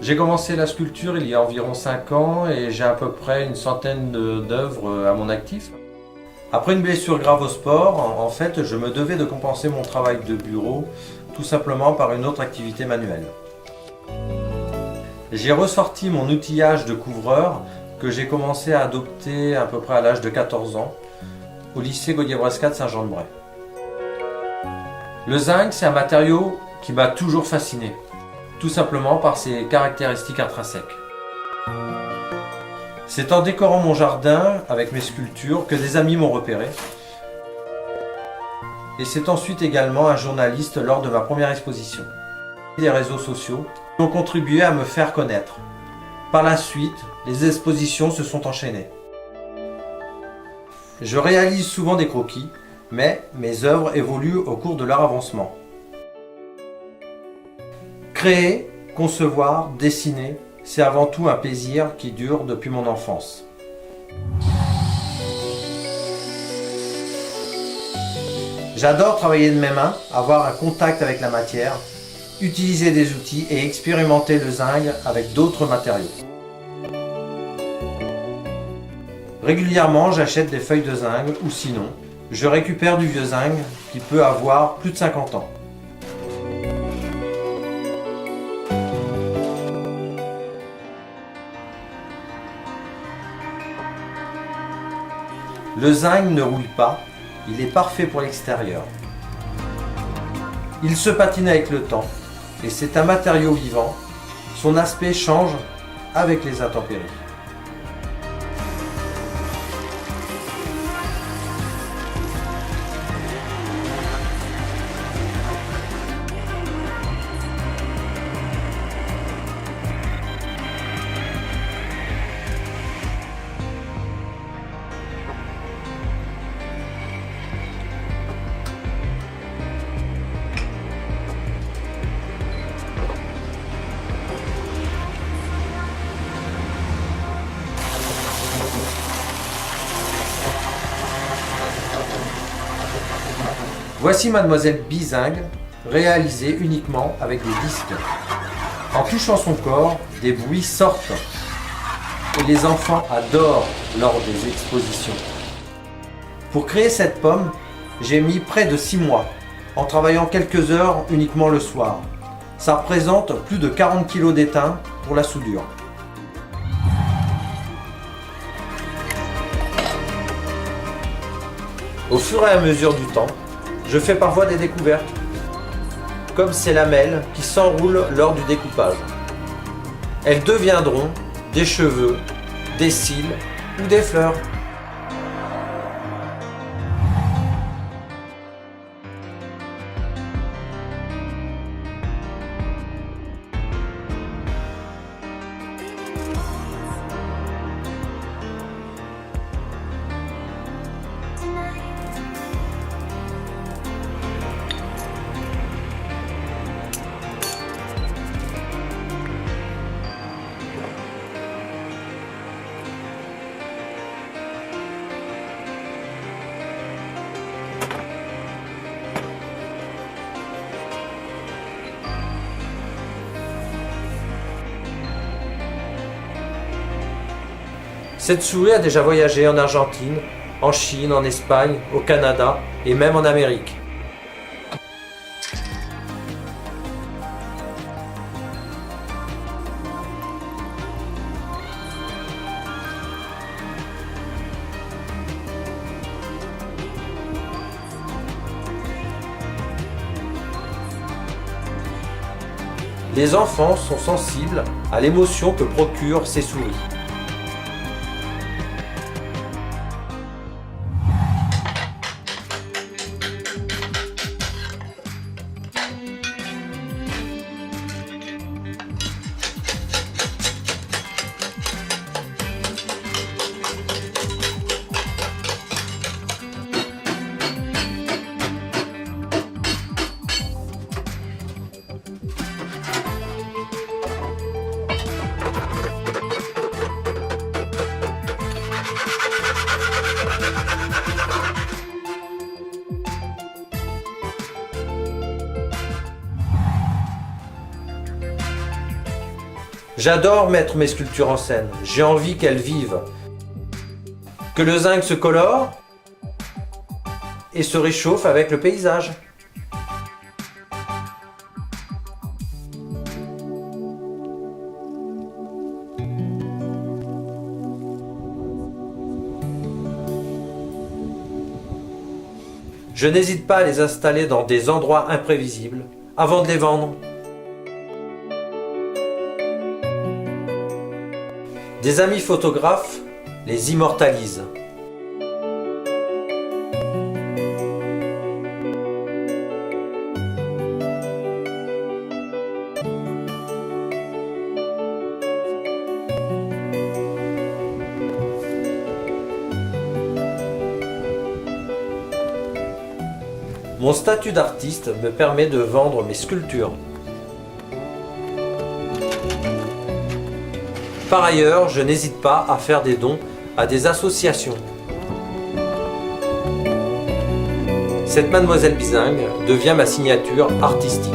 J'ai commencé la sculpture il y a environ 5 ans et j'ai à peu près une centaine d'œuvres à mon actif. Après une blessure grave au sport, en fait, je me devais de compenser mon travail de bureau tout simplement par une autre activité manuelle. J'ai ressorti mon outillage de couvreur que j'ai commencé à adopter à peu près à l'âge de 14 ans au lycée Gaudier-Brescat de Saint-Jean-de-Bray. Le zinc, c'est un matériau qui m'a toujours fasciné, tout simplement par ses caractéristiques intrinsèques. C'est en décorant mon jardin avec mes sculptures que des amis m'ont repéré. Et c'est ensuite également un journaliste lors de ma première exposition. Les réseaux sociaux ont contribué à me faire connaître. Par la suite, les expositions se sont enchaînées. Je réalise souvent des croquis, mais mes œuvres évoluent au cours de leur avancement. Créer, concevoir, dessiner, c'est avant tout un plaisir qui dure depuis mon enfance. J'adore travailler de mes mains, avoir un contact avec la matière, utiliser des outils et expérimenter le zinc avec d'autres matériaux. Régulièrement, j'achète des feuilles de zinc ou sinon, je récupère du vieux zinc qui peut avoir plus de 50 ans. Le zinc ne rouille pas, il est parfait pour l'extérieur. Il se patine avec le temps et c'est un matériau vivant. Son aspect change avec les intempéries. Voici Mademoiselle Bizingue, réalisée uniquement avec des disques. En touchant son corps, des bruits sortent et les enfants adorent lors des expositions. Pour créer cette pomme, j'ai mis près de 6 mois, en travaillant quelques heures uniquement le soir. Ça représente plus de 40 kg d'étain pour la soudure. Au fur et à mesure du temps, je fais parfois des découvertes, comme ces lamelles qui s'enroulent lors du découpage. Elles deviendront des cheveux, des cils ou des fleurs. Cette souris a déjà voyagé en Argentine, en Chine, en Espagne, au Canada et même en Amérique. Les enfants sont sensibles à l'émotion que procurent ces souris. J'adore mettre mes sculptures en scène, j'ai envie qu'elles vivent. Que le zinc se colore et se réchauffe avec le paysage. Je n'hésite pas à les installer dans des endroits imprévisibles avant de les vendre. Des amis photographes les immortalisent. Mon statut d'artiste me permet de vendre mes sculptures. Par ailleurs, je n'hésite pas à faire des dons à des associations. Cette Mademoiselle Bizingue devient ma signature artistique.